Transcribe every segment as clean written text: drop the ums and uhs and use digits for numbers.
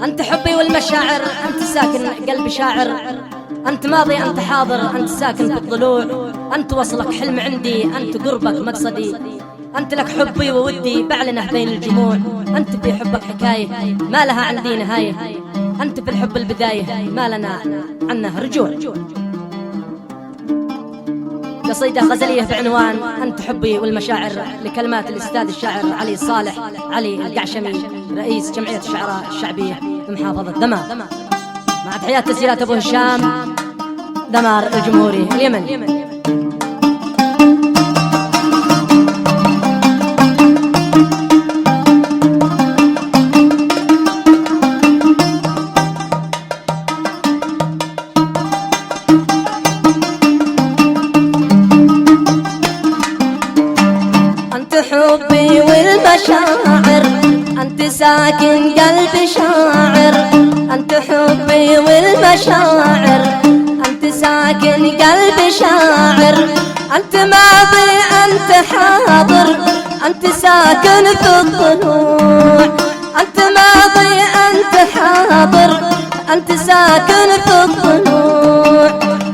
أنت حبي والمشاعر، أنت ساكن قلبي شاعر، أنت ماضي أنت حاضر، أنت ساكن في الضلوع، أنت وصلك حلم عندي، أنت قربك مقصدي، أنت لك حبي وودي بعلنه بين الجموع، أنت في حبك حكاية ما لها عندي نهاية، أنت في الحب البداية ما لنا عنه رجوع. قصيدة غزلية بعنوان أنت حبي والمشاعر، لكلمات الأستاذ الشاعر علي صالح علي القعشمي، رئيس جمعية الشعراء الشعبية بمحافظة دمار، مع تحيات تسجيلات أبو هشام دمار الجمهوري اليمني. حبي والمشاعر، أنت ساكن قلبي شاعر، أنت حبي والمشاعر، أنت ساكن قلبي شاعر، أنت ماضي أنت حاضر، أنت ساكن في الضلوع، أنت ماضي أنت حاضر، أنت ساكن في الضلوع،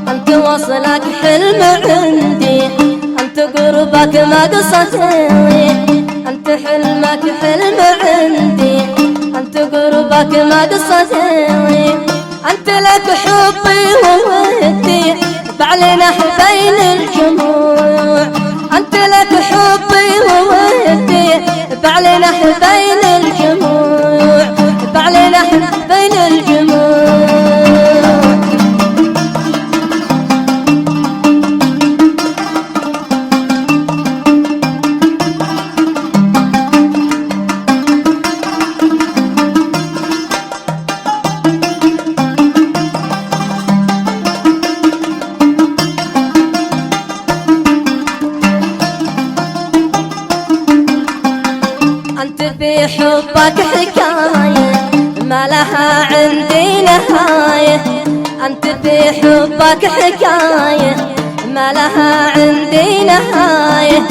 أنت وصلك حلم عندي، أنت قربك مقصدي، أنت حلمك حلم عندي، أنت قربك مقصدي، أنت لك حبي وودي بعلنه بين الجموع، أنت لك حبي وودي بعلنه بين الجموع، بعلنه بين الجموع. في حبك حكاية ما لها عندي نهاية، أنت في حبك حكاية ما لها عندي نهاية،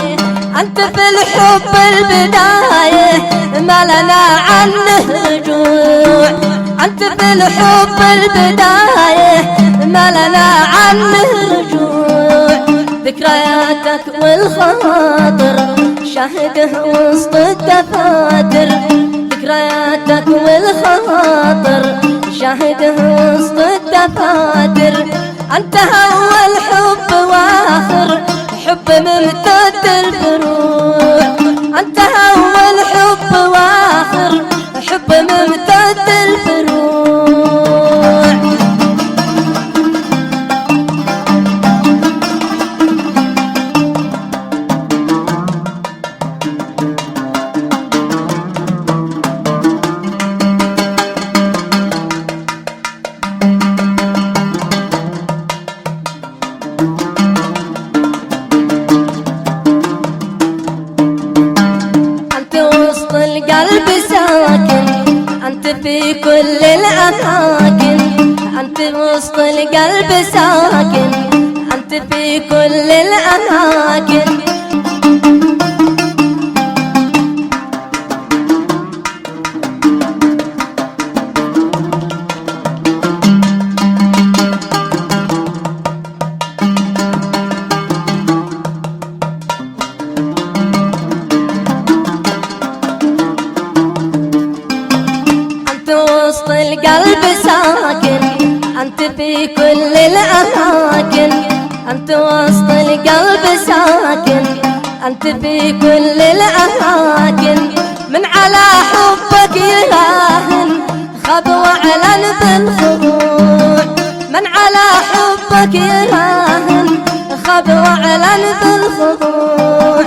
أنت في الحب البداية ما لنا عنه رجوع، أنت في الحب البداية ما لنا عنه رجوع، ذكرياتك والخاطر شاهده وسط الدفاتر، ذكرياتك والخاطر شاهده وسط الدفاتر، أنت أول حب وآخر حب ممتد الفروع، أنت أول حب وآخر حب ممتد الفروع. القلب ساكن أنت في كل الأماكن، أنت وسط القلب ساكن أنت في كل الأماكن، وسط القلب ساكن أنت في كل الأماكن، أنت وسط القلب ساكن أنت في كل الأماكن، من على حبك يراهن خاب وعلن بالخضوع، من على حبك يراهن خاب وعلن بالخضوع،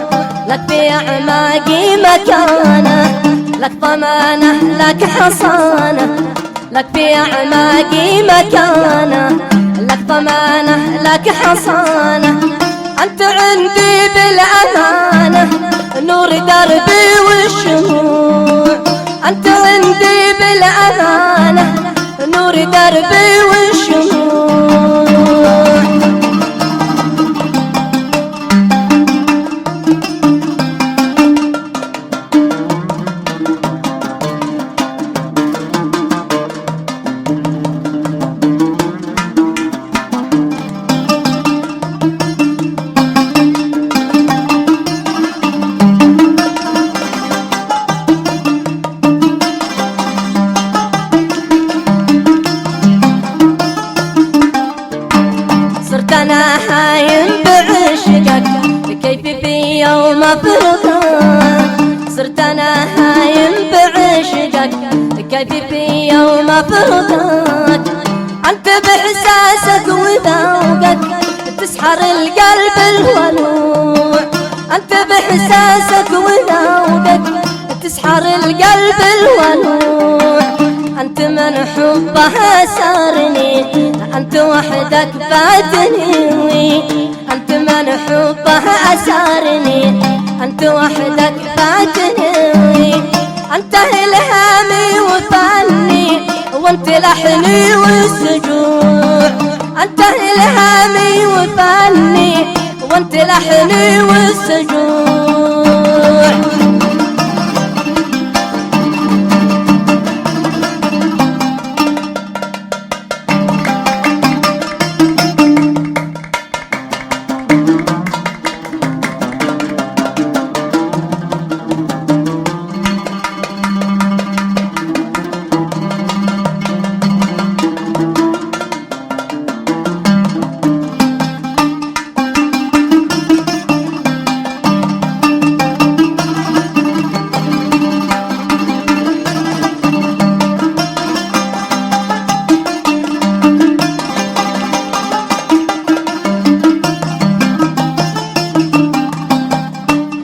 لك في أعماقي مكانه لك ضمانه لك حصانه، لك في أعماقي مكانه لك ضمانه لك حصانه، أنت عندي بالأمانة نور دربي والشموع، أنت عندي بالأمانة نور دربي والشموع. افرقك، صرت انا هايم بعشقك، كيفي في يوم افرقك. انت باحساسك وذوقك تسحر القلب الولوع، انت باحساسك وذوقك تسحر القلب الولوع. انت من حبها سارني، انت وحدك فاتني، انت من حبها اسارني، انت وحدك فاتني. انت الهامي وفني، وانت لحني والسجوع، انت الهامي وفني، وانت لحني والسجوع.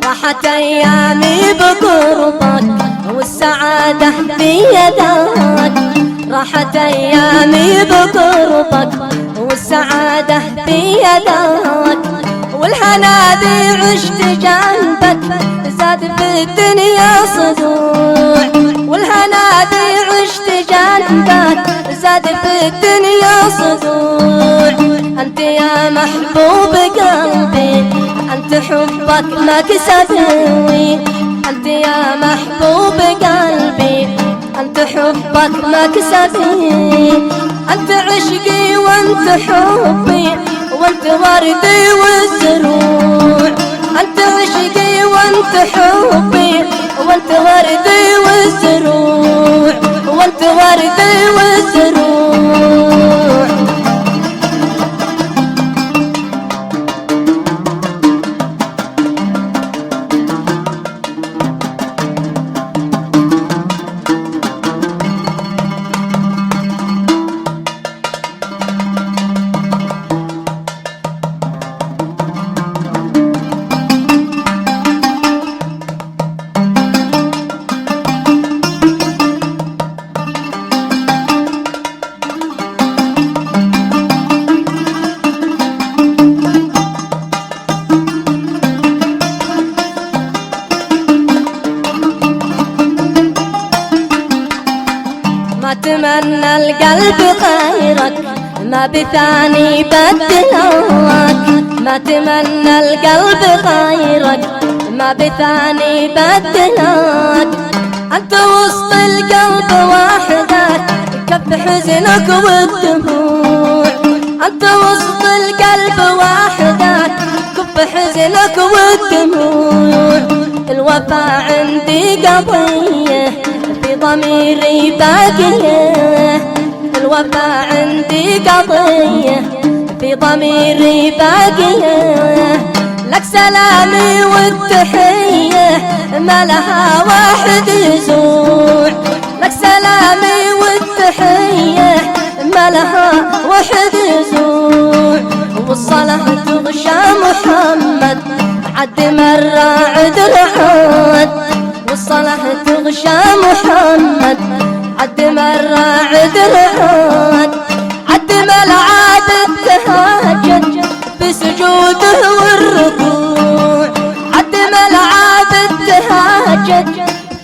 راحت ايامي بقربك والسعادة بيدك، راحت ايامي بقربك والسعادة بيدك. والهنادي عشت جنبك زاد في الدنيا صدوع، والهنادي عشت جنبك زاد في الدنيا صدوع. انت يا محبوب قلبي، انت حبك مكسبي، انت يا محبوب قلبي، انت حبك مكسبي. انت عشقي وانت حبي، وانت وردي والزروع، انت عشقي وانت حبي، وانت وردي والزروع، وانت وردي والزروع. ما تمنى القلب غيرك، ما بثاني بدلك، ما تمنى القلب غيرك، ما بثاني بدلك. انت وسط القلب وحدك كف حزنك والدموع، انت وسط القلب وحدك كف حزنك والدموع. الوفا عندي قضية في ضميري باقية، الوفا عندي قضية في ضميري باقية. لك سلامي والتحية ما لها واحد يزوع، لك سلامي والتحية ما لها واحد يزوع. والصلاة تغشى محمد عد مرة عدل عاد، والصلاة تغشى محمد عد مرة عدل عاد. عد ملعب التهاجد بسجوده والركوع، عد ملعب التهاجد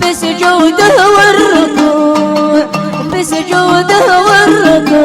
بسجوده والركوع، بسجوده والركوع.